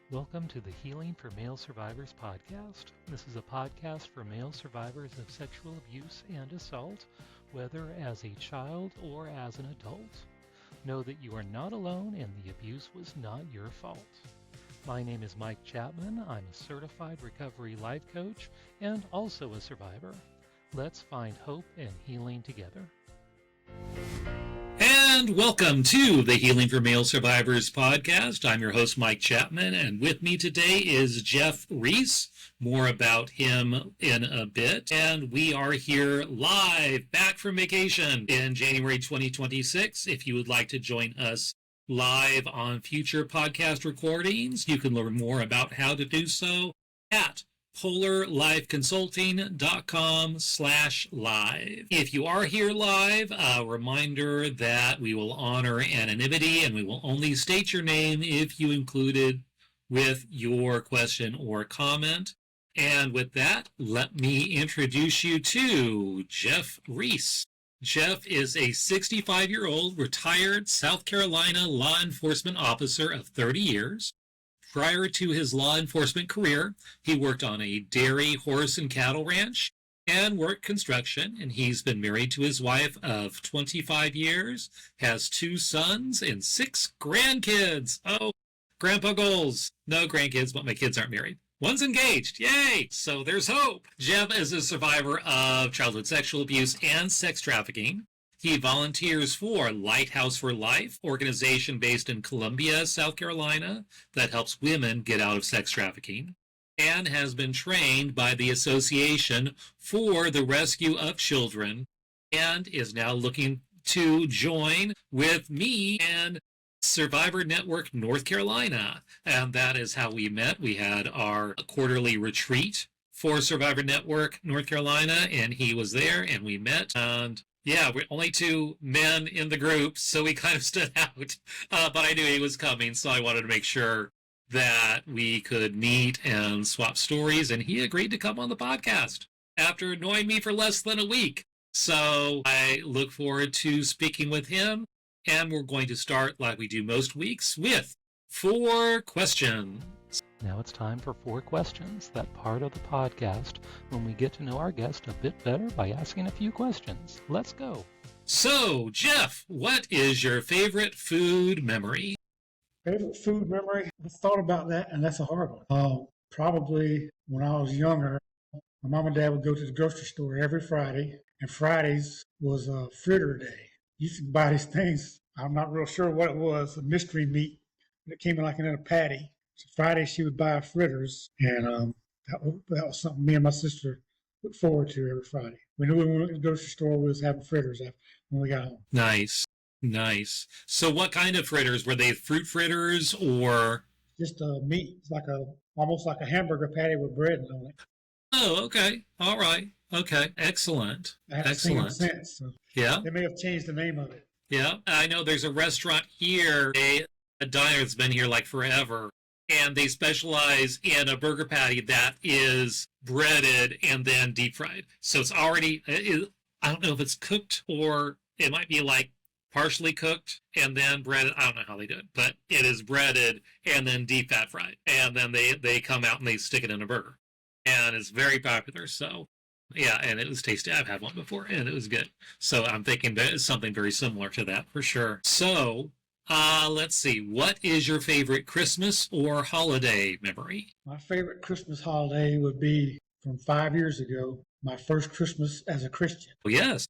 Welcome to the Healing for Male Survivors podcast. This is a podcast for male survivors of sexual abuse and assault, whether as a child or as an adult. Know that you are not alone and the abuse was not your fault. My name is Mike Chapman. I'm a certified recovery life coach and also a survivor. Let's find hope and healing together. And welcome to the Healing for Male Survivors podcast. I'm your host, Mike Chapman, and with me today is Jeff Reece. More about him in a bit. And we are here live, back from vacation in January 2026. If you would like to join us live on future podcast recordings, you can learn more about how to do so at polarlifeconsulting.com/live. If you are here live, a reminder that we will honor anonymity and we will only state your name if you included with your question or comment. And with that, let me introduce you to Jeff Reece. Jeff is a 65-year-old retired South Carolina law enforcement officer of 30 years. Prior to his law enforcement career, he worked on a dairy, horse, and cattle ranch and worked construction, and he's been married to his wife of 25 years, has 2 sons and 6 grandkids. Oh, grandpa goals. No grandkids, but my kids aren't married. One's engaged. Yay! So there's hope. Jeff is a survivor of childhood sexual abuse and sex trafficking. He volunteers for Lighthouse For Life, organization based in Columbia, South Carolina, that helps women get out of sex trafficking, and has been trained by the Association for the Rescue of Children, and is now looking to join with me and Survivor Network North Carolina. And that is how we met. We had our quarterly retreat for Survivor Network North Carolina, and he was there, and we met, and yeah, we're only 2 men in the group, so we kind of stood out. But I knew he was coming, so I wanted to make sure that we could meet and swap stories, and he agreed to come on the podcast after annoying me for less than a week. So I look forward to speaking with him, and we're going to start, like we do most weeks, with 4 questions. Now it's time for 4 questions, that part of the podcast when we get to know our guest a bit better by asking a few questions. Let's go. So, Jeff, what is your favorite food memory? Favorite food memory? I thought about that, and that's a hard one. Probably when I was younger, my mom and dad would go to the grocery store every Friday, and Fridays was fritter day. Used to buy these things. I'm not real sure what it was, a mystery meat that came in like in a patty. So Friday she would buy fritters, and that was something me and my sister looked forward to every Friday. We knew when we went to the grocery store we was having fritters when we got home. Nice. So what kind of fritters? Were they fruit fritters or? Just meat. It's like almost like a hamburger patty with bread on it. Oh, okay. All right. Okay. Excellent. I haven't seen it since. So yeah. They may have changed the name of it. Yeah. I know there's a restaurant here, a diner that's been here like forever. And they specialize in a burger patty that is breaded and then deep fried. So it's already, I don't know if it's cooked or it might be like partially cooked and then breaded. I don't know how they do it, but it is breaded and then deep fat fried. And then they come out and they stick it in a burger. And it's very popular. So yeah, and it was tasty. I've had one before and it was good. So I'm thinking that it's something very similar to that for sure. So let's see. What is your favorite Christmas or holiday memory? My favorite Christmas holiday would be from 5 years ago, my first Christmas as a Christian. Oh, yes.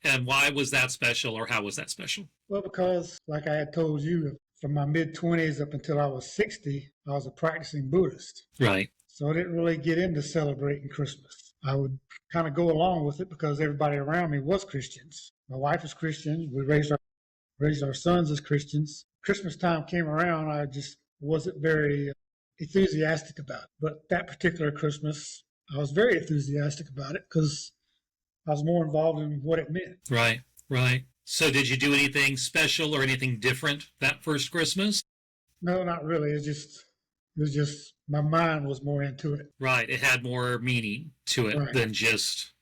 And why was that special, or how was that special? Well, because like I had told you, from my mid-20s up until I was 60, I was a practicing Buddhist. Right. So I didn't really get into celebrating Christmas. I would kind of go along with it because everybody around me was Christians. My wife was Christian. We raised our sons as Christians. Christmas time came around, I just wasn't very enthusiastic about it. But that particular Christmas, I was very enthusiastic about it because I was more involved in what it meant. Right. So did you do anything special or anything different that first Christmas? No, not really. It was just my mind was more into it. Right. It had more meaning to it than just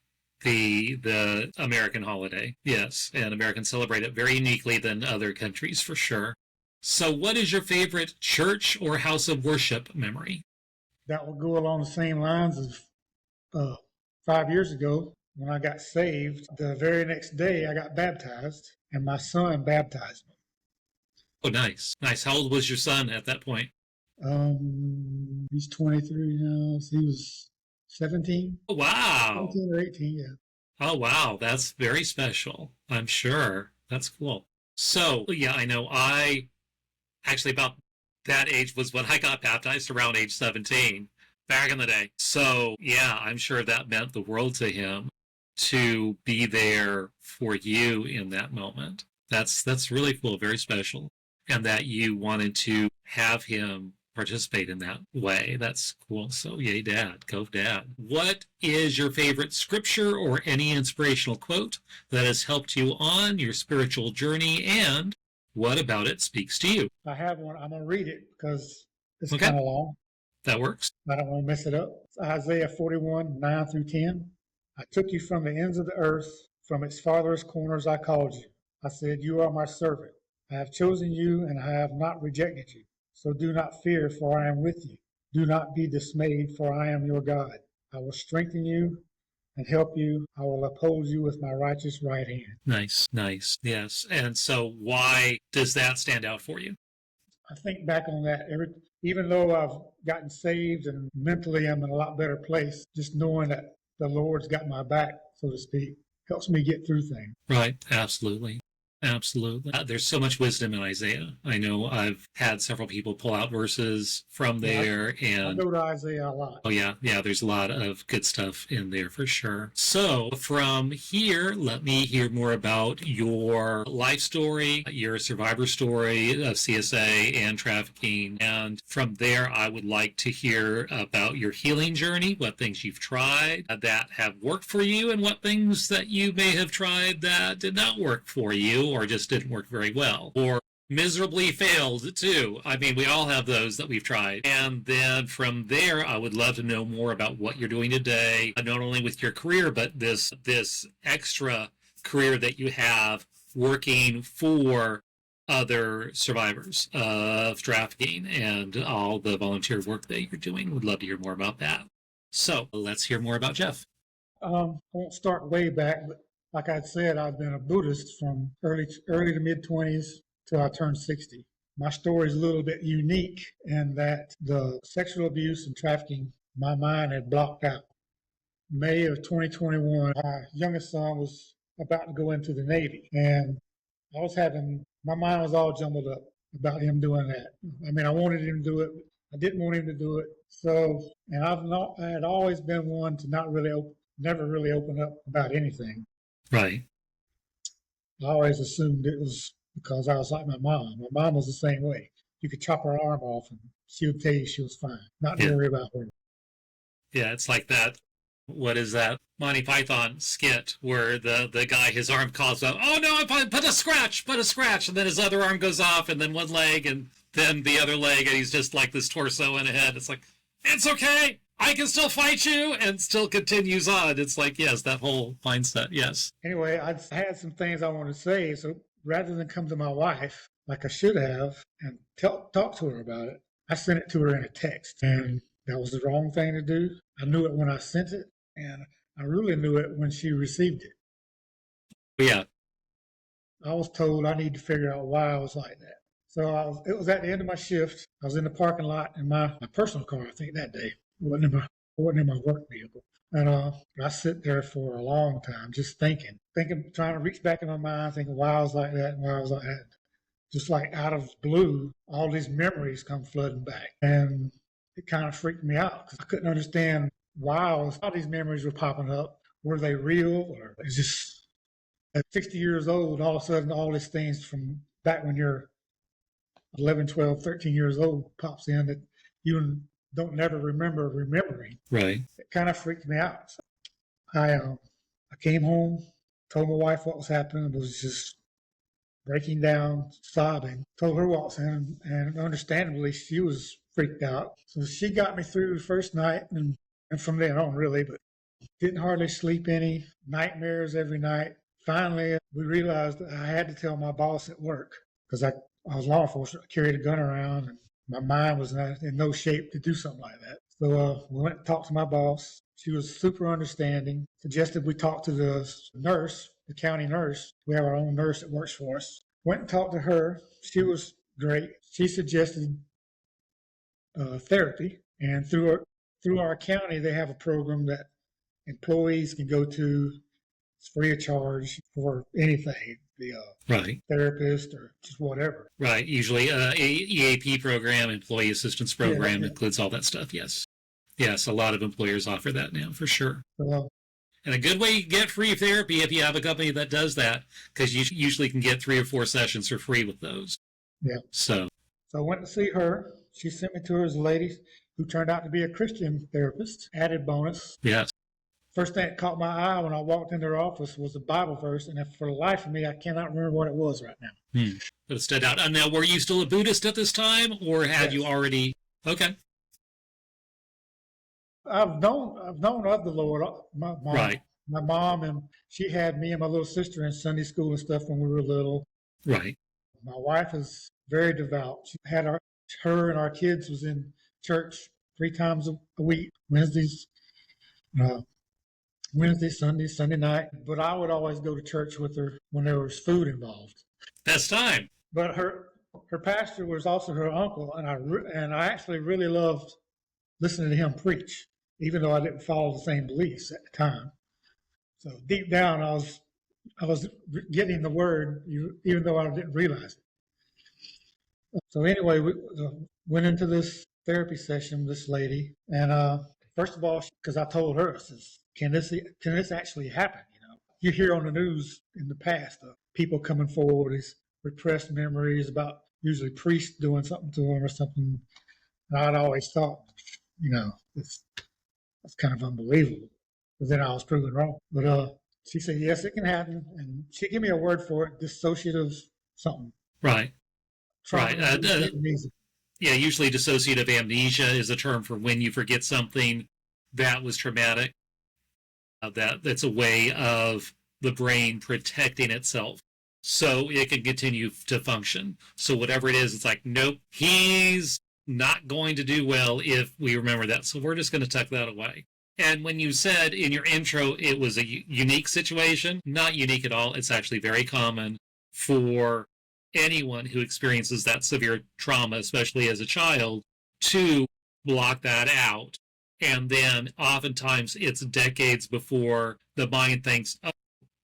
the American holiday. Yes, and Americans celebrate it very uniquely than other countries for sure. So what is your favorite church or house of worship memory? That will go along the same lines as 5 years ago when I got saved. The very next day, I got baptized, and my son baptized me. Oh, nice. Nice. How old was your son at that point? He's 23 now, so he was 17. Oh, wow. 17 or 18, yeah. Oh, wow. That's very special, I'm sure. That's cool. So, yeah, I know I actually about that age was when I got baptized, around age 17 back in the day. So, yeah, I'm sure that meant the world to him to be there for you in that moment. That's really cool, very special. And that you wanted to have him participate in that way. That's cool. So, yay, Dad. Go, Dad. What is your favorite scripture or any inspirational quote that has helped you on your spiritual journey, and what about it speaks to you? I have one. I'm going to read it because it's Okay. kind of long. That works. I don't want to mess it up. It's Isaiah 41, 9 through 10. I took you from the ends of the earth, from its farthest corners I called you. I said, you are my servant. I have chosen you, and I have not rejected you. So do not fear, for I am with you. Do not be dismayed, for I am your God. I will strengthen you and help you. I will uphold you with my righteous right hand. Nice, nice. Yes. And so why does that stand out for you? I think back on that, even though I've gotten saved and mentally I'm in a lot better place, just knowing that the Lord's got my back, so to speak, helps me get through things. Right. Absolutely. Absolutely. There's so much wisdom in Isaiah. I know I've had several people pull out verses from there, and I go to Isaiah a lot. oh yeah, there's a lot of good stuff in there for sure. So from here, let me hear more about your life story, your survivor story of CSA and trafficking. And from there, I would like to hear about your healing journey, what things you've tried that have worked for you, and what things that you may have tried that did not work for you or just didn't work very well, or miserably failed too. I mean, we all have those that we've tried. And then from there, I would love to know more about what you're doing today, not only with your career, but this extra career that you have working for other survivors of trafficking and all the volunteer work that you're doing. Would love to hear more about that. So let's hear more about Jeff. I won't start way back, but like I said, I've been a Buddhist from early to mid-20s till I turned 60. My story is a little bit unique in that the sexual abuse and trafficking, my mind had blocked out. May of 2021, my youngest son was about to go into the Navy, and my mind was all jumbled up about him doing that. I mean, I wanted him to do it. I didn't want him to do it. So, and I had always been one to never really open up about anything. Right. I always assumed it was because I was like my mom. My mom was the same way. You could chop her arm off and she would tell you she was fine, not to worry about her. Yeah, it's like that. What is that Monty Python skit where the guy, his arm calls out, oh no, I put a scratch, and then his other arm goes off, and then one leg, and then the other leg, and he's just like this torso and a head. It's like, it's okay, I can still fight you, and still continues on. It's like, yes, that whole mindset, yes. Anyway, I had some things I wanted to say, so rather than come to my wife like I should have and talk to her about it, I sent it to her in a text, and that was the wrong thing to do. I knew it when I sent it, and I really knew it when she received it. Yeah. I was told I need to figure out why I was like that. So it was at the end of my shift. I was in the parking lot in my personal car, I think, that day. It wasn't in my work vehicle. And I sit there for a long time just thinking, trying to reach back in my mind, thinking why I was like that and why I was like that. Just like out of blue, all these memories come flooding back. And it kind of freaked me out because I couldn't understand why all these memories were popping up. Were they real? Or it's just at 60 years old, all of a sudden, all these things from back when you're 11, 12, 13 years old pops in that you don't never remember remembering. Right. It kind of freaked me out. So I came home, told my wife what was happening, was just breaking down, sobbing, told her what was happening, and understandably, she was freaked out. So she got me through the first night, and from then on, really, but didn't hardly sleep any, nightmares every night. Finally, we realized that I had to tell my boss at work because I was law enforcement. I carried a gun around, and my mind was not in no shape to do something like that. So we went and talked to my boss. She was super understanding, suggested we talk to the nurse, the county nurse. We have our own nurse that works for us. Went and talked to her. She was great. She suggested therapy, and through our county, they have a program that employees can go to. It's free of charge for anything, the Right. therapist or just whatever. Right. Usually EAP program, employee assistance program, includes all that stuff. Yes. Yes, a lot of employers offer that now, for sure. And a good way to get free therapy if you have a company that does that, because you usually can get 3 or 4 sessions for free with those. Yeah. So I went to see her. She sent me to her as a lady who turned out to be a Christian therapist. Added bonus. yes. First thing that caught my eye when I walked into her office was a Bible verse, and for the life of me, I cannot remember what it was right now. But it stood out. And now, were you still a Buddhist at this time, or had you already? Okay. I've known of the Lord. Right. My mom, and she had me and my little sister in Sunday school and stuff when we were little. Right. My wife is very devout. She had her and our kids was in church 3 times a week, Wednesdays, Sunday night. But I would always go to church with her when there was food involved. Best time. But her pastor was also her uncle, and I actually really loved listening to him preach, even though I didn't follow the same beliefs at the time. So deep down, I was getting the word, even though I didn't realize it. So anyway, we went into this therapy session with this lady, and first of all, because I told her, I says, can this actually happen? You hear on the news in the past of people coming forward with these repressed memories about usually priests doing something to them or something. And I'd always thought, that's kind of unbelievable. But then I was proven wrong. But she said, yes, it can happen. And she gave me a word for it, dissociative something. Right. Right. Yeah, usually dissociative amnesia is a term for when you forget something that was traumatic. That's a way of the brain protecting itself so it can continue to function. So whatever it is, it's like, nope, he's not going to do well if we remember that. So we're just going to tuck that away. And when you said in your intro it was a unique situation, not unique at all. It's actually very common for anyone who experiences that severe trauma, especially as a child, to block that out. And then oftentimes it's decades before the mind thinks, oh,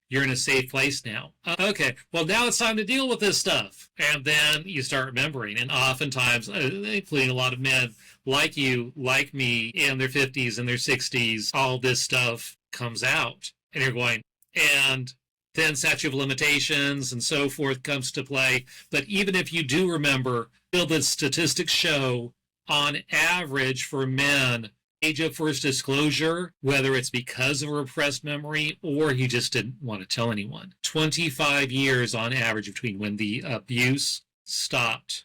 you're in a safe place now. Okay, well, now it's time to deal with this stuff. And then you start remembering. And oftentimes, including a lot of men like you, like me, in their 50s and their 60s, all this stuff comes out. And you're going, and then statute of limitations and so forth comes to play. But even if you do remember, still the statistics show, on average for men, age of first disclosure, whether it's because of a repressed memory or he just didn't want to tell anyone, 25 years on average between when the abuse stopped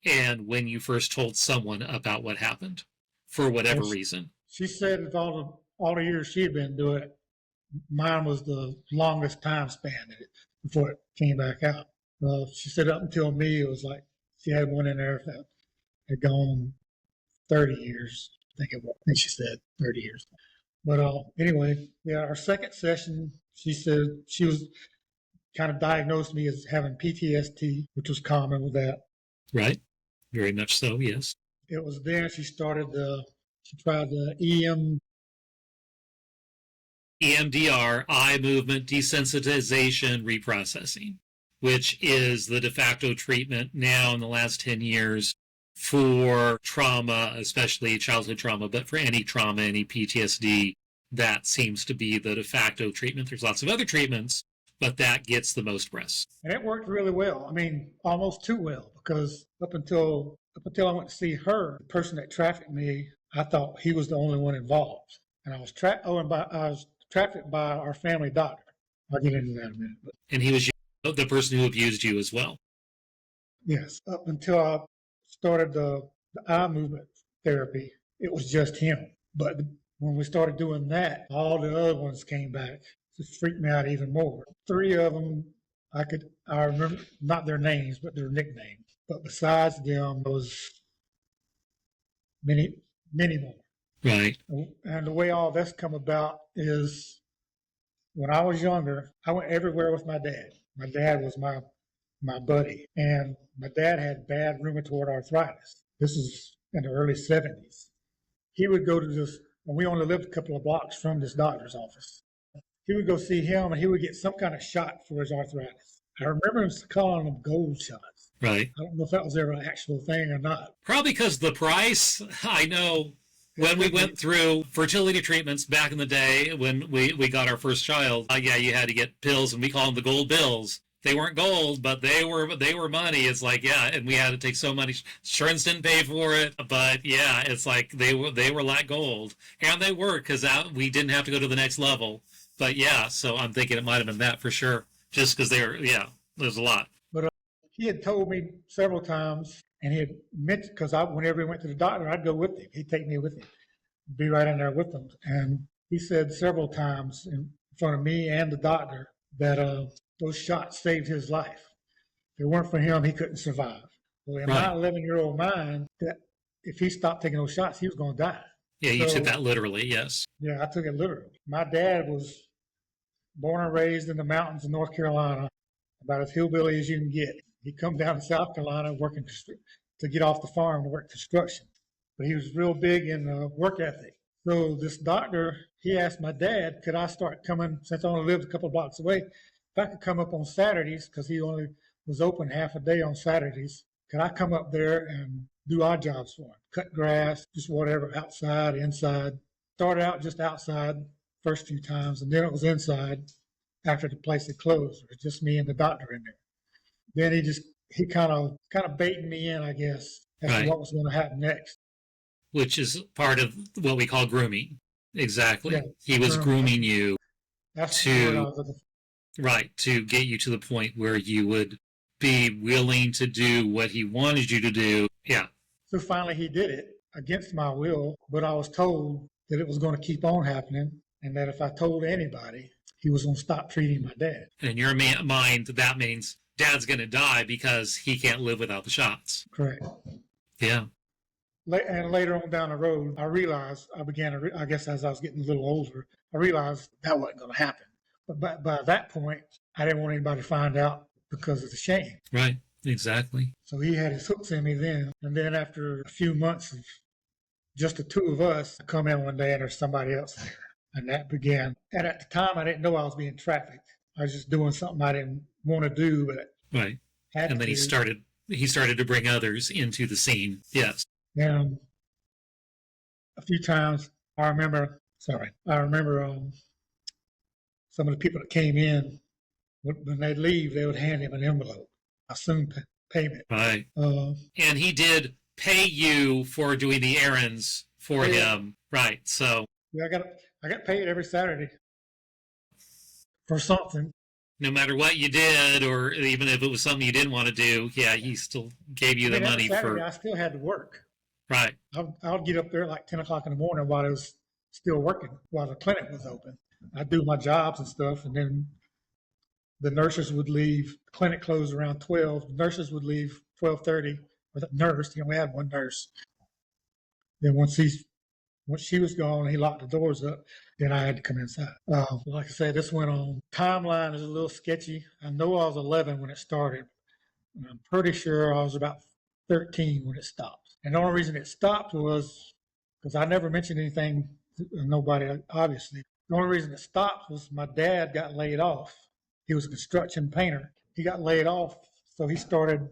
and when you first told someone about what happened, for whatever reason. She said that all the years she had been doing it, mine was the longest time span before it came back out. She said up until me, it was like she had one in there that had gone 30 years. I think she said 30 years. But anyway, our second session, she said she was kind of diagnosed me as having PTSD, which was common with that. Right. Very much so, yes. It was then she tried the EMDR, eye movement desensitization reprocessing, which is the de facto treatment now in the last 10 years for trauma, especially childhood trauma, but for any trauma, any PTSD, that seems to be the de facto treatment. There's lots of other treatments, but that gets the most press. And it worked really well. I mean, almost too well, because up until I went to see her, the person that trafficked me, I thought he was the only one involved. And I was trafficked by our family doctor. I'll get into that in a minute. But, and he was the person who abused you as well. Yes, up until I started the eye movement therapy, it was just him. But when we started doing that, all the other ones came back. It freaked me out even more. 3 of them I remember not their names, but their nicknames. But besides them, there was many, many more. Right. And the way all this come about is when I was younger, I went everywhere with my dad. My dad was my buddy, and my dad had bad rheumatoid arthritis. This is in the early 70s. He would go to this, and we only lived a couple of blocks from this doctor's office. He would go see him, and he would get some kind of shot for his arthritis. I remember him calling them gold shots. Right. I don't know if that was ever an actual thing or not. Probably because the price. I know when we went through fertility treatments back in the day when we got our first child, yeah, you had to get pills, and we call them the gold bills. They weren't gold, but they were money. It's like, yeah, and we had to take so many. Insurance didn't pay for it, but yeah, it's like they were like gold, and they were, because we didn't have to go to the next level. But yeah, so I'm thinking it might have been that for sure, just because they were, yeah, there's a lot. But he had told me several times, and he had mentioned, because whenever he went to the doctor, I'd go with him. He'd take me with him, be right in there with him. And he said several times in front of me and the doctor that those shots saved his life. If it weren't for him, he couldn't survive. Well, in my 11-year-old mind, that if he stopped taking those shots, he was going to die. Yeah, you took that literally, yes. Yeah, I took it literally. My dad was born and raised in the mountains of North Carolina, about as hillbilly as you can get. He come down to South Carolina working to get off the farm to work construction. But he was real big in work ethic. So this doctor, he asked my dad, could I start coming, since I only lived a couple of blocks away, if I could come up on Saturdays, because he only was open half a day on Saturdays, could I come up there and do odd jobs for him? Cut grass, just whatever, outside, inside. Started out just outside first few times, and then it was inside after the place had closed. It was just me and the doctor in there. Then he kind of baited me in, I guess, as to what was going to happen next. Which is part of what we call grooming. Exactly. Yeah, he was grooming you to get you to the point where you would be willing to do what he wanted you to do. Yeah. So finally he did it against my will, but I was told that it was going to keep on happening, and that if I told anybody, he was going to stop treating my dad. In your mind, that means Dad's going to die because he can't live without the shots. Correct. Yeah. And later on down the road, I realized, I guess as I was getting a little older, I realized that wasn't going to happen. But by that point, I didn't want anybody to find out because of the shame. Right. Exactly. So he had his hooks in me then. And then after a few months of just the two of us, I come in one day and there's somebody else there. And that began. And at the time, I didn't know I was being trafficked. I was just doing something I didn't want to do, but right. And then he started to bring others into the scene. Yes. And a few times, I remember some of the people that came in, when they'd leave, they would hand him an envelope, assumed payment. Right. And he did pay you for doing the errands for him. Right. So. Yeah, I got paid every Saturday for something. No matter what you did, or even if it was something you didn't want to do, yeah, he still gave you the money Saturday, I still had to work. Right. I would get up there at like 10 o'clock in the morning while it was still working, while the clinic was open. I'd do my jobs and stuff, and then the nurses would leave. The clinic closed around 12. The nurses would leave 12:30. Or the nurse, he only had one nurse. Then once she was gone, he locked the doors up. Then I had to come inside. Like I said, this went on. Timeline is a little sketchy. I know I was 11 when it started. And I'm pretty sure I was about 13 when it stopped. And the only reason it stopped was because I never mentioned anything to nobody, obviously. The only reason it stopped was my dad got laid off. He was a construction painter. He got laid off, so he started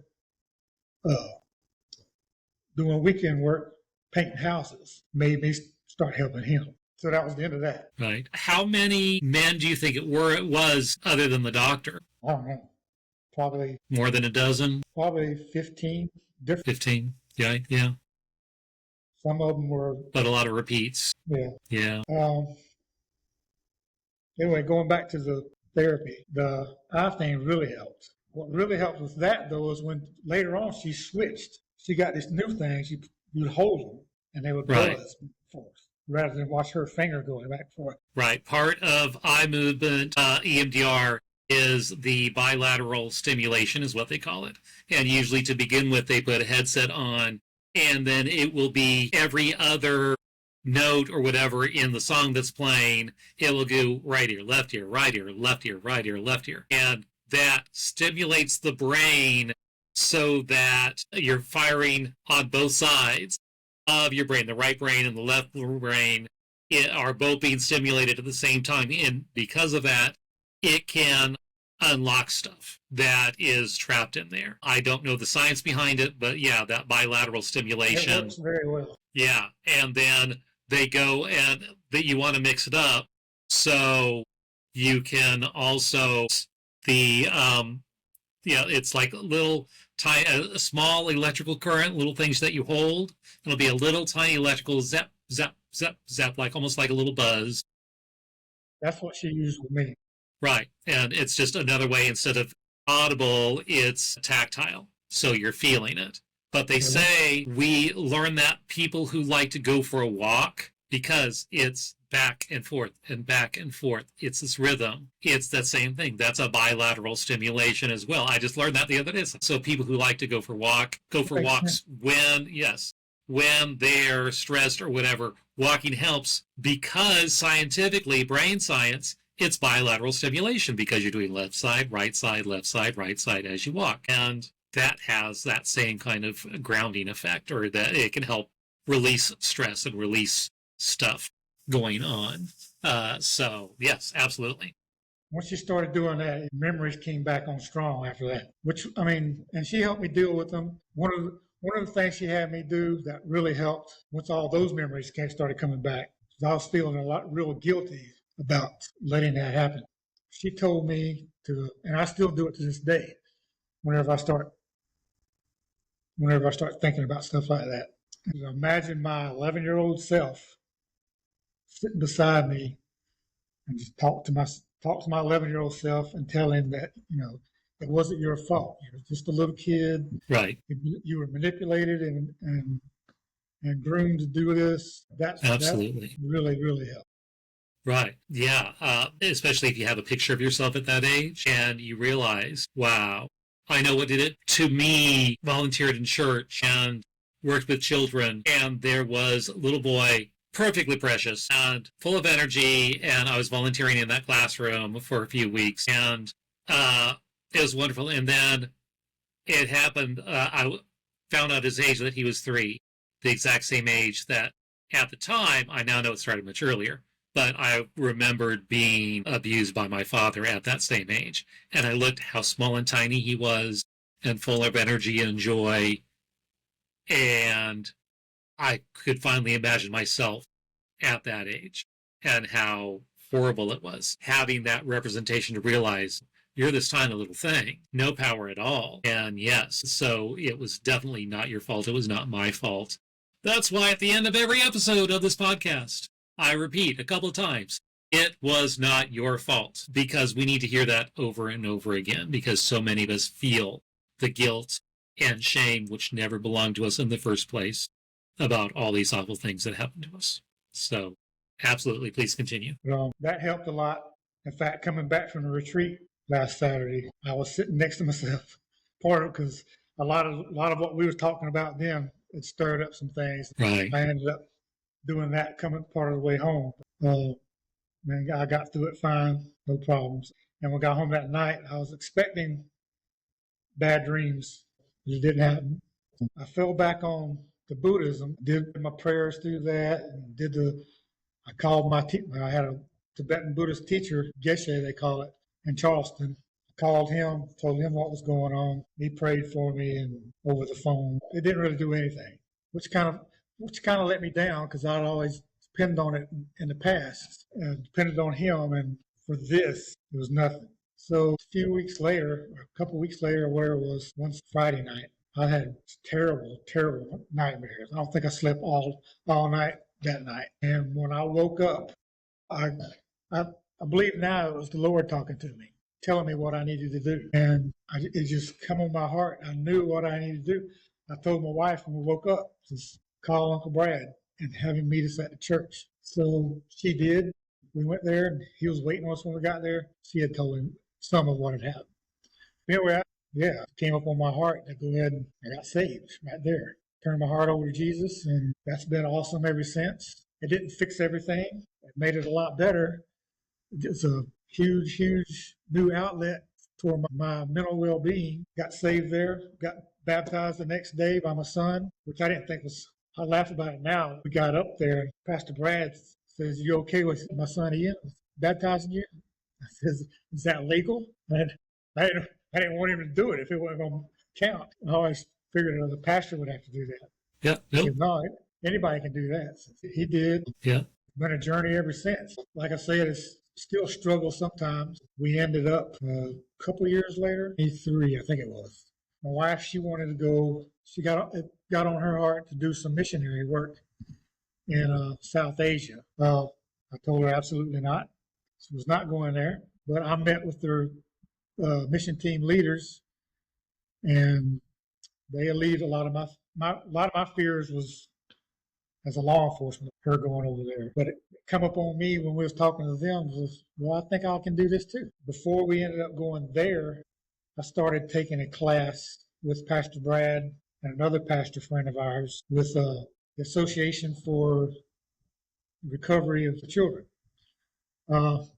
doing weekend work, painting houses. Made me start helping him. So that was the end of that. Right. How many men do you think it was other than the doctor? I don't know. Probably more than a dozen? Probably 15 different. 15. Yeah, yeah. Some of them were. But a lot of repeats. Yeah. Yeah. Anyway, going back to the therapy, the eye thing really helped. What really helped with that, though, is when later on she switched. She got this new thing. You'd hold them, and they would buzz for us, rather than watch her finger going back and forth. Right. Part of eye movement, EMDR, is the bilateral stimulation is what they call it. And usually to begin with, they put a headset on, and then it will be every other note or whatever in the song that's playing. It will go right ear, left ear, right ear, left ear, right ear, left ear. And that stimulates the brain so that you're firing on both sides of your brain. The right brain and the left brain are both being stimulated at the same time. And because of that, it can unlock stuff that is trapped in there. I don't know the science behind it, but yeah, that bilateral stimulation. It works very well. Yeah. And then they go and that you want to mix it up. So you can also it's like a small electrical current, little things that you hold. It'll be a little tiny electrical zap, zap, zap, zap, like almost like a little buzz. That's what she used with me. Right. And it's just another way, instead of audible, it's tactile. So you're feeling it. But they say we learn that people who like to go for a walk, because it's back and forth and back and forth. It's this rhythm. It's that same thing. That's a bilateral stimulation as well. I just learned that the other day. So people who like to go for walks when they're stressed or whatever, walking helps, because scientifically, brain science, it's bilateral stimulation, because you're doing left side, right side, right side as you walk. And that has that same kind of grounding effect, or that it can help release stress and release stuff going on. So yes, absolutely. Once she started doing that, memories came back on strong after that, and she helped me deal with them. One of the things she had me do that really helped, once all those memories started coming back, I was feeling real guilty about letting that happen. She told me to, and I still do it to this day, whenever I start thinking about stuff like that. Imagine my 11-year-old self sitting beside me, and just talk to my 11-year-old self and tell him that, it wasn't your fault. You were just a little kid. Right. You were manipulated and groomed to do this. Absolutely. That really, really helped. Right. Yeah. Especially if you have a picture of yourself at that age and you realize, wow, I know what did it to me. Volunteered in church and worked with children, and there was a little boy, perfectly precious and full of energy, and I was volunteering in that classroom for a few weeks, and it was wonderful. And then it happened, I found out his age, that he was 3, the exact same age that at the time, I now know it started much earlier, but I remembered being abused by my father at that same age. And I looked how small and tiny he was and full of energy and joy. And I could finally imagine myself at that age and how horrible it was, having that representation to realize you're this tiny little thing, no power at all. And yes, so it was definitely not your fault. It was not my fault. That's why at the end of every episode of this podcast, I repeat a couple of times, it was not your fault, because we need to hear that over and over again, because so many of us feel the guilt and shame which never belonged to us in the first place about all these awful things that happened to us. So absolutely, please continue. Well, that helped a lot. In fact, coming back from the retreat last Saturday, I was sitting next to myself, part of it because a lot of what we were talking about then, it stirred up some things. Right. I ended up doing that coming part of the way home. Man, I got through it fine, no problems. And when I got home that night, I was expecting bad dreams. It didn't happen. I fell back on the Buddhism, did my prayers through that, and I called I had a Tibetan Buddhist teacher, Geshe they call it, in Charleston. I called him, told him what was going on. He prayed for me and over the phone. It didn't really do anything, which kind of let me down, because I'd always depended on it in the past and depended on him, and for this, it was nothing. So a couple weeks later, where it was, one Friday night, I had terrible, terrible nightmares. I don't think I slept all night that night. And when I woke up, I believe now it was the Lord talking to me, telling me what I needed to do. And it just come on my heart. I knew what I needed to do. I told my wife when we woke up to call Uncle Brad and have him meet us at the church. So she did. We went there, and he was waiting on us when we got there. She had told him some of what had happened. Anyway, it came up on my heart to go ahead and I got saved right there. Turned my heart over to Jesus, and that's been awesome ever since. It didn't fix everything. It made it a lot better. It's a huge, huge new outlet for my mental well-being. Got saved there, got baptized the next day by my son, which I didn't think was, I laugh about it now. We got up there, Pastor Brad says, "You okay with my son Ian baptizing you?" I says, "Is that legal?" And I didn't want him to do it if it wasn't going to count. I always figured the pastor would have to do that. Yeah. Nope. No, anybody can do that. He did. Yeah. It's been a journey ever since. Like I said, it's still a struggle sometimes. We ended up a couple of years later, 83, I think it was. My wife, she wanted to go. She got on her heart to do some missionary work in South Asia. Well, I told her absolutely not. She was not going there. But I met with their mission team leaders, and they alleviated a lot of my fears was as a law enforcement, her going over there. But it come up on me when we was talking to them was, well, I think I can do this too. Before we ended up going there, I started taking a class with Pastor Brad and another pastor friend of ours with the Association for Recovery of the Children.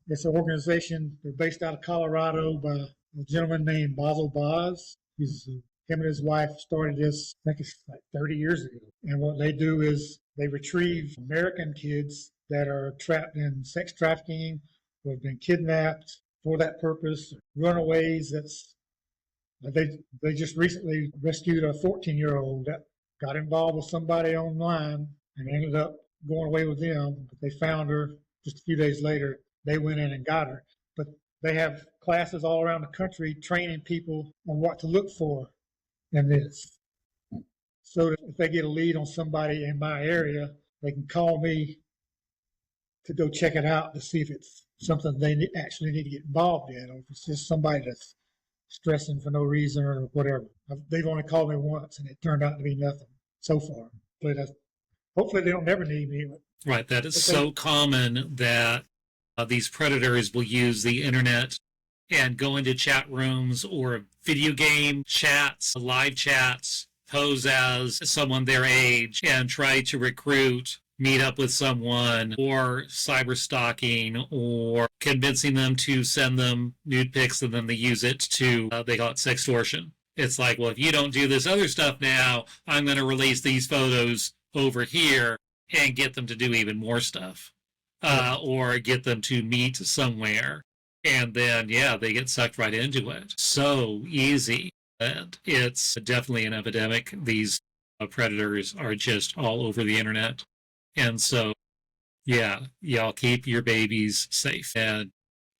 It's an organization. They're based out of Colorado by a gentleman named Basil Boz. Him and his wife started this, I think it's like 30 years ago. And what they do is they retrieve American kids that are trapped in sex trafficking or have been kidnapped for that purpose, runaways. They just recently rescued a 14-year-old that got involved with somebody online and ended up going away with them. But they found her just a few days later. They went in and got her. But they have classes all around the country training people on what to look for in this. So that if they get a lead on somebody in my area, they can call me to go check it out to see if it's something they actually need to get involved in, or if it's just somebody that's stressing for no reason or whatever. They've only called me once, and it turned out to be nothing so far. But hopefully they don't never need me. Right. That is so common that these predators will use the internet and go into chat rooms or video game chats, live chats, pose as someone their age and try to recruit, meet up with someone, or cyber stalking, or convincing them to send them nude pics and then they use it to, they call it sextortion. It's like, well, if you don't do this other stuff now, I'm going to release these photos over here and get them to do even more stuff. Or get them to meet somewhere. And then, they get sucked right into it. So easy. And it's definitely an epidemic. These predators are just all over the internet. And so, y'all keep your babies safe. And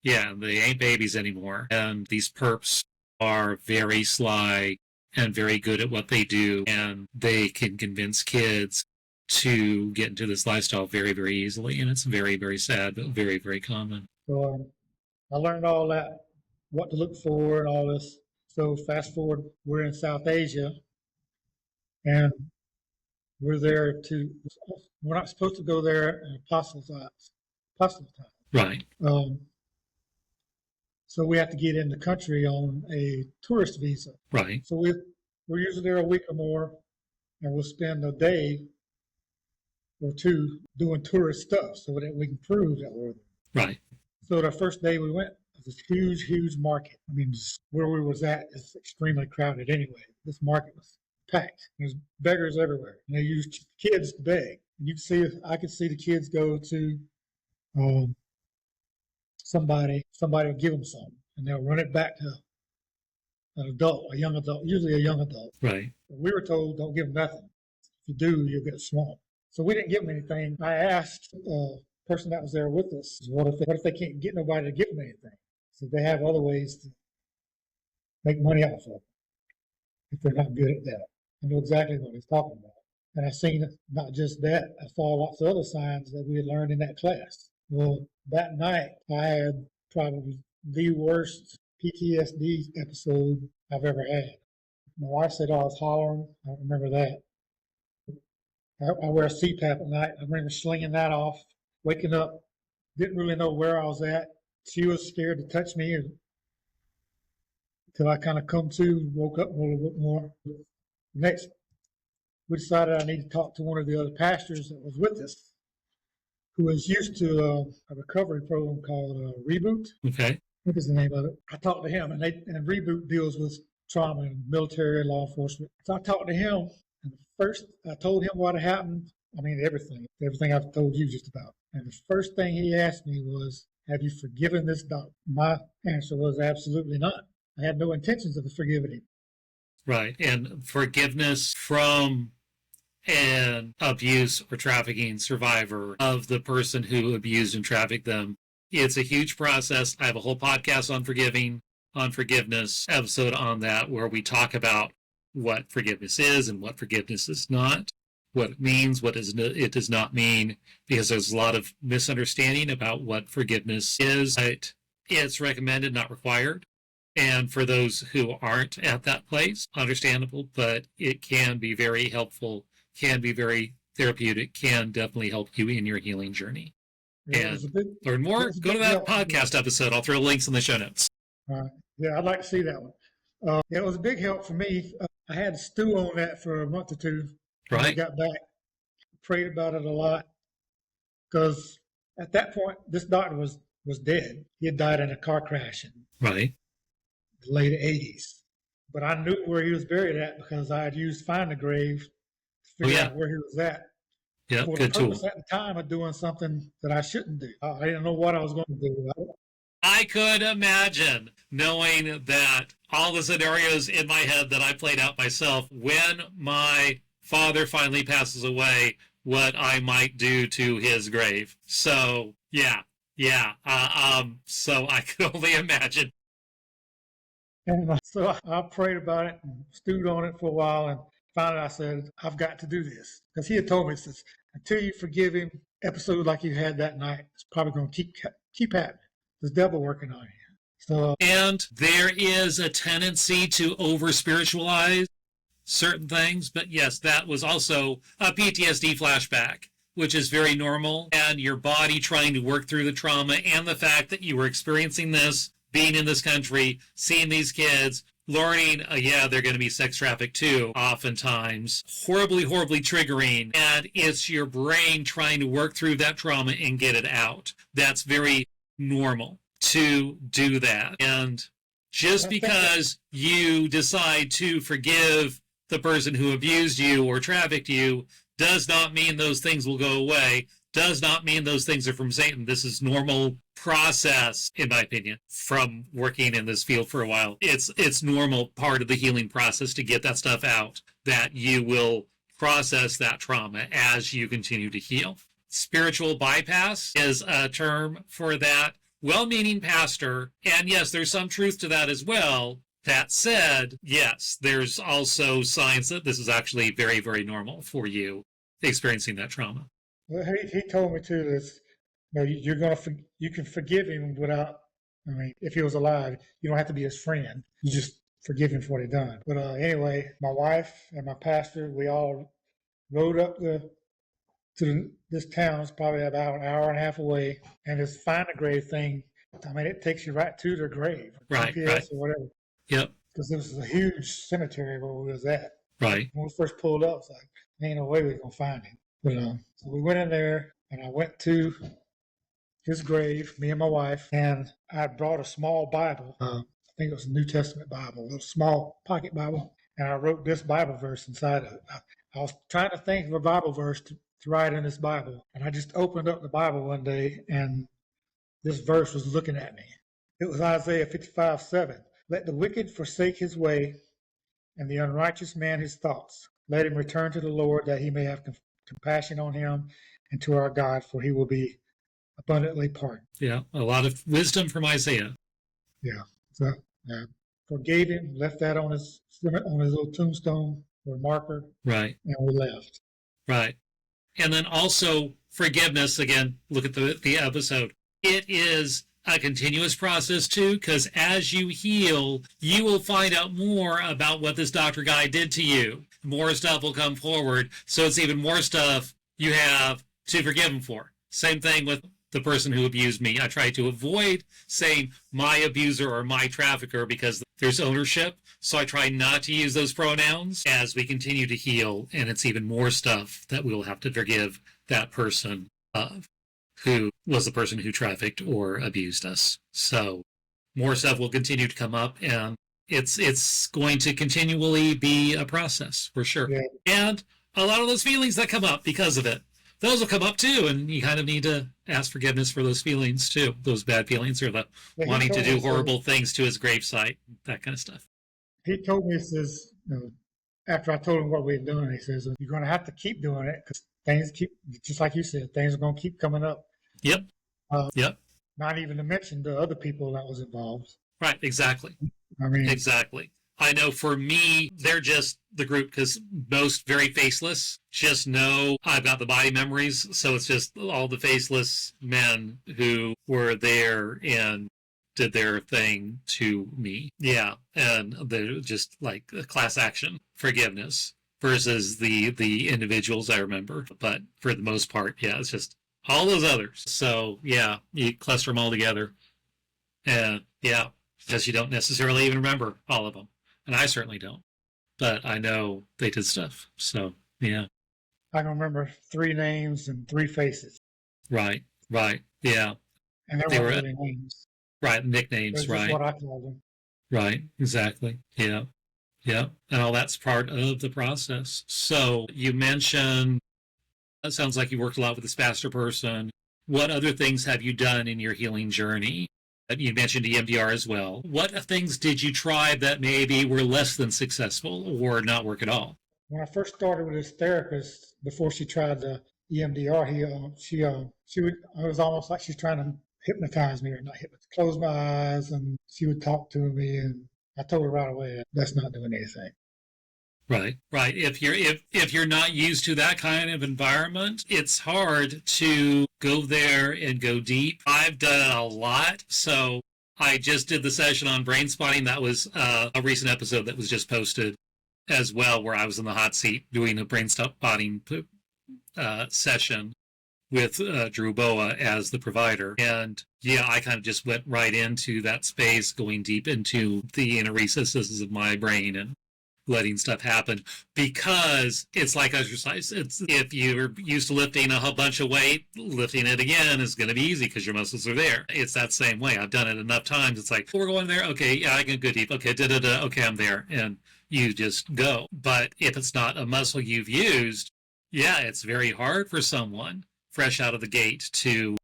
they ain't babies anymore. And these perps are very sly and very good at what they do. And they can convince kids to get into this lifestyle very, very easily. And it's very, very sad, but very, very common. So I learned all that, what to look for and all this. So fast forward, we're in South Asia, and we're not supposed to go there in apostle time. Right. So we have to get in the country on a tourist visa. Right. So we're usually there a week or more, and we'll spend a day or two doing tourist stuff so that we can prove that we're there. Right. So the first day we went, it was this huge, huge market. I mean, where we was at is extremely crowded anyway. This market was packed. There's beggars everywhere. And they used kids to beg. And I could see the kids go to somebody will give them something, and they'll run it back to an adult, a young adult, usually a young adult. Right. We were told, don't give them nothing. If you do, you'll get swamped. So we didn't give them anything. I asked the person that was there with us, what if they can't get nobody to give them anything? So they have other ways to make money off of it if they're not good at that. I know exactly what he's talking about. And I seen not just that, I saw lots of other signs that we had learned in that class. Well, that night I had probably the worst PTSD episode I've ever had. My wife said I was hollering. I remember that. I wear a CPAP at night. I remember slinging that off, waking up, didn't really know where I was at. She was scared to touch me. till I kind of woke up a little bit more. Next, we decided I need to talk to one of the other pastors that was with us, who was used to a recovery program called Reboot. Okay. What is the name of it? I talked to him, and Reboot deals with trauma and military and law enforcement. So I talked to him, and first I told him what had happened. I mean, everything I've told you just about. And the first thing he asked me was, have you forgiven this doctor? My answer was absolutely not. I had no intentions of forgiving him. Right. And forgiveness from an abuse or trafficking survivor of the person who abused and trafficked them. It's a huge process. I have a whole podcast on forgiveness episode on that, where we talk about what forgiveness is and what forgiveness is not, what it means, it does not mean, because there's a lot of misunderstanding about what forgiveness is. But it's recommended, not required. And for those who aren't at that place, understandable, but it can be very helpful, can be very therapeutic, can definitely help you in your healing journey. And learn more, go to that podcast episode. I'll throw links in the show notes. Yeah, I'd like to see that one. It was a big help for me. I had to stew on that for a month or two. Right. When I got back, prayed about it a lot, because at that point, this doctor was dead. He had died in a car crash in Right. the late 80s. But I knew where he was buried at because I had used Find the Grave to figure out where he was at. Yeah, for good the purpose tool. at the time of doing something that I shouldn't do. I didn't know what I was going to do. I could imagine knowing that all the scenarios in my head that I played out myself when my father finally passes away, what I might do to his grave. So, yeah. So I could only imagine. And so I prayed about it and stewed on it for a while, and finally I said, I've got to do this. Because he had told me, says, until you forgive him, episode like you had that night, it's probably going to keep happening. There's devil working on you. So, and there is a tendency to over-spiritualize certain things. But yes, that was also a PTSD flashback, which is very normal. And your body trying to work through the trauma and the fact that you were experiencing this, being in this country, seeing these kids, learning, they're going to be sex trafficked too, oftentimes. Horribly, horribly triggering. And it's your brain trying to work through that trauma and get it out. That's very normal to do that. And just because you decide to forgive the person who abused you or trafficked you does not mean those things will go away, does not mean those things are from Satan. This is normal process, in my opinion, from working in this field for a while. It's normal part of the healing process to get that stuff out, that you will process that trauma as you continue to heal. Spiritual bypass is a term for that. Well-meaning pastor, and yes, there's some truth to that as well. That said, yes, there's also signs that this is actually very, very normal for you experiencing that trauma. Well, he told me too this. You can forgive him without. I mean, if he was alive, you don't have to be his friend. You just forgive him for what he done. But anyway, my wife and my pastor, we all rode up to this town. It's probably about an hour and a half away, and this Find a Grave thing. I mean, it takes you right to their grave, right, GPS or whatever. Yep. Because this was a huge cemetery where we was at. Right. When we first pulled up, it's like, ain't no way we're gonna find him. But so we went in there, and I went to his grave, me and my wife, and I brought a small Bible. I think it was a New Testament Bible, a little small pocket Bible, and I wrote this Bible verse inside of it. I was trying to think of a Bible verse to write in this Bible, and I just opened up the Bible one day, and this verse was looking at me. It was Isaiah 55:7. Let the wicked forsake his way, and the unrighteous man his thoughts. Let him return to the Lord, that he may have compassion on him, and to our God, for he will be abundantly pardoned. Yeah, a lot of wisdom from Isaiah. Yeah. So forgave him, left that on his little tombstone or marker. Right. And we left. Right. And then also forgiveness, again, look at the episode. It is a continuous process too, because as you heal, you will find out more about what this doctor guy did to you. More stuff will come forward. So it's even more stuff you have to forgive him for. Same thing with the person who abused me. I try to avoid saying my abuser or my trafficker because there's ownership. So I try not to use those pronouns as we continue to heal. And it's even more stuff that we will have to forgive that person of who was the person who trafficked or abused us. So more stuff will continue to come up, and it's going to continually be a process for sure. Yeah. And a lot of those feelings that come up because of it, those will come up too, and you kind of need to ask forgiveness for those feelings too, those bad feelings, or the wanting to do horrible things to his gravesite, that kind of stuff. He told me, he says, after I told him what we were doing, he says, you're going to have to keep doing it because things keep, just like you said, things are going to keep coming up. Yep. Yep. Not even to mention the other people that was involved. Right, exactly. I mean, exactly. I know for me, they're just the group because most very faceless just know I've got the body memories. So it's just all the faceless men who were there and did their thing to me. Yeah. And they're just like a class action forgiveness versus the individuals I remember. But for the most part, yeah, it's just all those others. So yeah, you cluster them all together. And yeah, because you don't necessarily even remember all of them. And I certainly don't. But I know they did stuff. So yeah. I can remember 3 names and 3 faces. Right. Yeah. And they weren't really names. Right, nicknames, right. That's what I called them. Right, exactly. Yeah. And all that's part of the process. So you mentioned, it sounds like you worked a lot with this pastor person. What other things have you done in your healing journey? You mentioned EMDR as well. What things did you try that maybe were less than successful or not work at all? When I first started with this therapist, before she tried the EMDR, it was almost like she's trying to hypnotize me, or not hypnotize, close my eyes, and she would talk to me, and I told her right away, that's not doing anything. Right. If you're not used to that kind of environment, it's hard to go there and go deep. I've done it a lot. So I just did the session on brain spotting. That was a recent episode that was just posted as well, where I was in the hot seat doing a brain spotting session with Drew Boa as the provider. And yeah, I kind of just went right into that space, going deep into the inner recesses of my brain and letting stuff happen, because it's like exercise. It's, if you're used to lifting a whole bunch of weight, lifting it again is going to be easy because your muscles are there. It's that same way. I've done it enough times. It's like, we're going there. Okay, yeah, I can go deep. Okay, okay, I'm there. And you just go. But if it's not a muscle you've used, yeah, it's very hard for someone fresh out of the gate to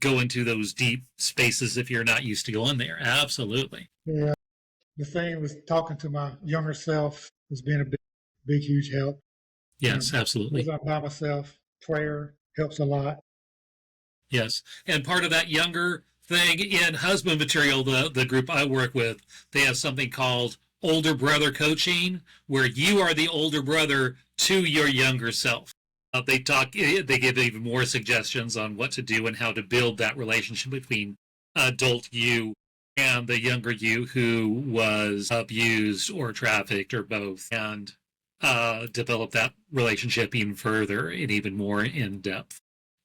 go into those deep spaces if you're not used to going there. Absolutely. Yeah. The thing was, talking to my younger self has been a big, huge help. Yes, absolutely. Because I'm by myself, prayer helps a lot. Yes. And part of that younger thing in husband material, the group I work with, they have something called older brother coaching, where you are the older brother to your younger self. They give even more suggestions on what to do and how to build that relationship between adult you and the younger you who was abused or trafficked or both, and develop that relationship even further and even more in depth.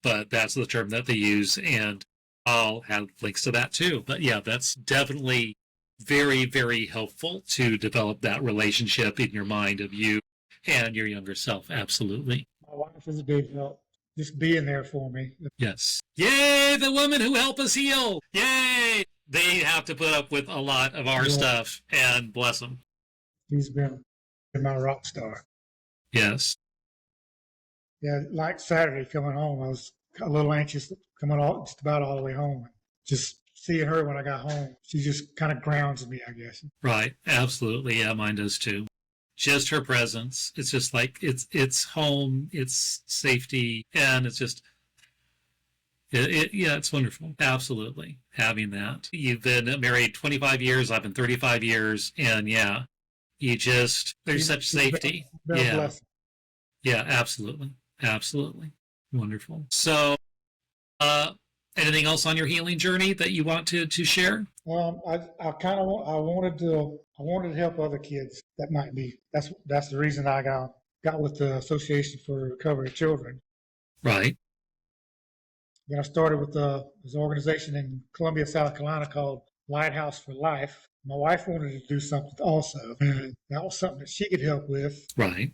But that's the term that they use, and I'll have links to that too. But yeah, that's definitely very, very helpful to develop that relationship in your mind of you and your younger self. Absolutely. My wife is a big help. Just being there for me. Yes. Yay, the women who help us heal. Yay. They have to put up with a lot of our stuff, and bless them. She's been my rock star. Yes. Yeah, like Saturday coming home, I was a little anxious coming just about all the way home. Just seeing her when I got home, she just kind of grounds me, I guess. Right. Absolutely. Yeah, mine does too. Just her presence. It's just like it's home, it's safety, and it's just yeah, it's wonderful. Absolutely. Having that. You've been married 25 years, I've been 35 years, and yeah, there's such safety. Yeah. Yeah, absolutely. Absolutely. Wonderful. So, anything else on your healing journey that you want to share? I wanted to help other kids that might be. That's the reason I got with the Association for Recovery of Children. Right. Then I started with this organization in Columbia, South Carolina called Lighthouse For Life. My wife wanted to do something also, and that was something that she could help with. Right.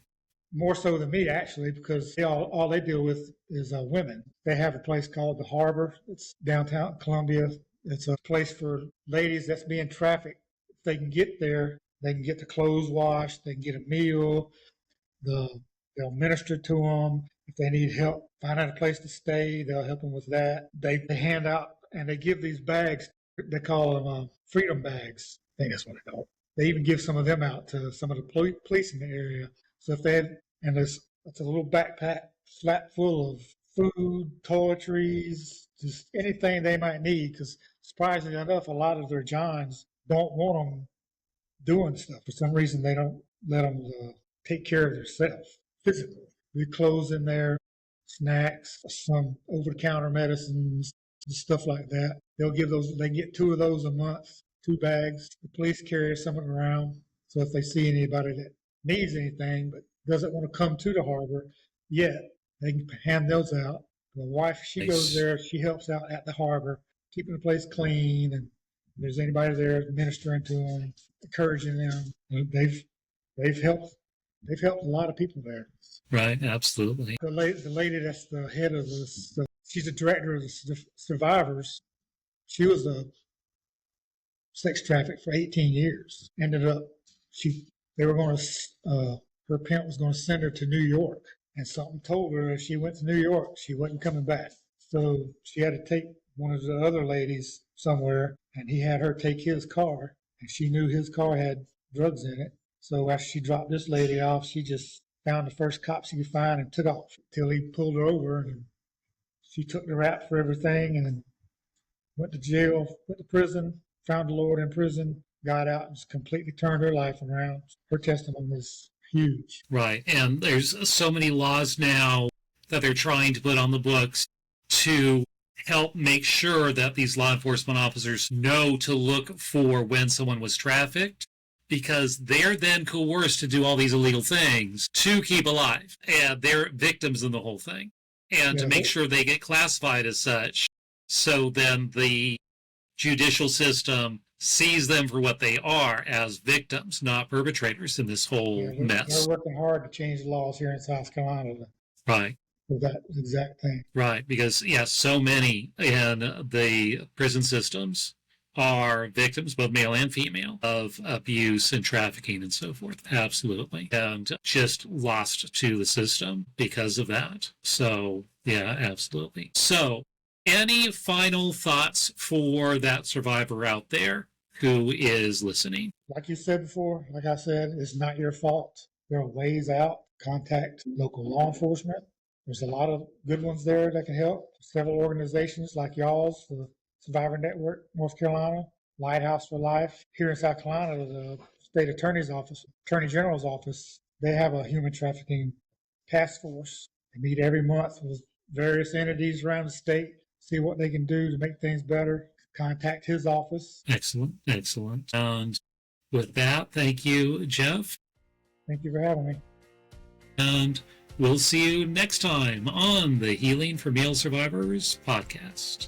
More so than me, actually, because all they deal with is women. They have a place called the Harbor. It's downtown Columbia. It's a place for ladies that's being trafficked. If they can get there, they can get the clothes washed, they can get a meal, they'll minister to them. If they need help finding a place to stay, they'll help them with that. They hand out and they give these bags. They call them freedom bags. I think that's what they call them. They even give some of them out to some of the police in the area. So if they had, and it's a little backpack flat full of food, toiletries, just anything they might need. Because surprisingly enough, a lot of their Johns don't want them doing stuff. For some reason, they don't let them take care of themselves physically. We clothes in there, snacks, some over-the-counter medicines, and stuff like that. They'll give those. They get 2 of those a month, 2 bags. The police carry some of them around. So if they see anybody that needs anything but doesn't want to come to the harbor yet, they can hand those out. My wife, she goes there. She helps out at the harbor, keeping the place clean, and if there's anybody there ministering to them, encouraging them. They've helped a lot of people there. Right, absolutely. The lady that's the head of this, she's the director of the survivors. She was a sex trafficked for 18 years. Ended up, they were going to, her parent was going to send her to New York. And something told her if she went to New York, she wasn't coming back. So she had to take one of the other ladies somewhere, and he had her take his car. And she knew his car had drugs in it. So after she dropped this lady off, she just found the first cop she could find and took off till he pulled her over. And she took the rap for everything and then went to jail, went to prison, found the Lord in prison, got out and just completely turned her life around. Her testimony is huge. Right. And there's so many laws now that they're trying to put on the books to help make sure that these law enforcement officers know to look for when someone was trafficked, because they're then coerced to do all these illegal things to keep alive. And they're victims in the whole thing. And to make sure they get classified as such, so then the judicial system sees them for what they are, as victims, not perpetrators in this whole mess. They're working hard to change the laws here in South Carolina. Right. For that exact thing. Right, because, yes, so many in the prison systems are victims, both male and female, of abuse and trafficking and so forth. Absolutely. And just lost to the system because of that. So, yeah, absolutely. So, any final thoughts for that survivor out there who is listening? Like you said before, like I said, it's not your fault. There are ways out. Contact local law enforcement. There's a lot of good ones there that can help. Several organizations like y'all's, the Survivor Network, North Carolina, Lighthouse For Life. Here in South Carolina, the state attorney's office, attorney general's office, they have a human trafficking task force. They meet every month with various entities around the state, see what they can do to make things better. Contact his office. Excellent, excellent. And with that, thank you, Jeff. Thank you for having me. And we'll see you next time on the Healing for Male Survivors podcast.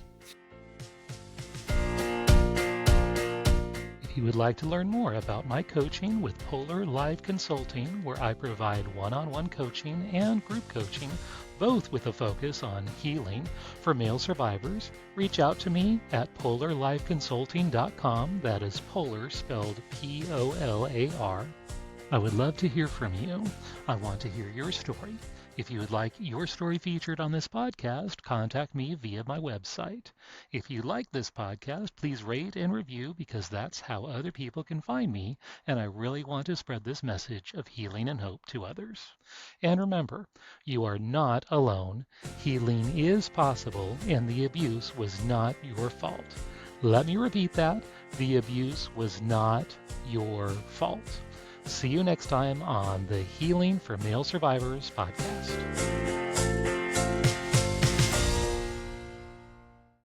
If you would like to learn more about my coaching with Polar Live Consulting, where I provide one-on-one coaching and group coaching, both with a focus on healing for male survivors, reach out to me at polarliveconsulting.com. That is Polar spelled P-O-L-A-R. I would love to hear from you. I want to hear your story. If you would like your story featured on this podcast, contact me via my website. If you like this podcast, please rate and review, because that's how other people can find me, and I really want to spread this message of healing and hope to others. And remember, you are not alone. Healing is possible, and the abuse was not your fault. Let me repeat that. The abuse was not your fault. See you next time on the Healing for Male Survivors podcast.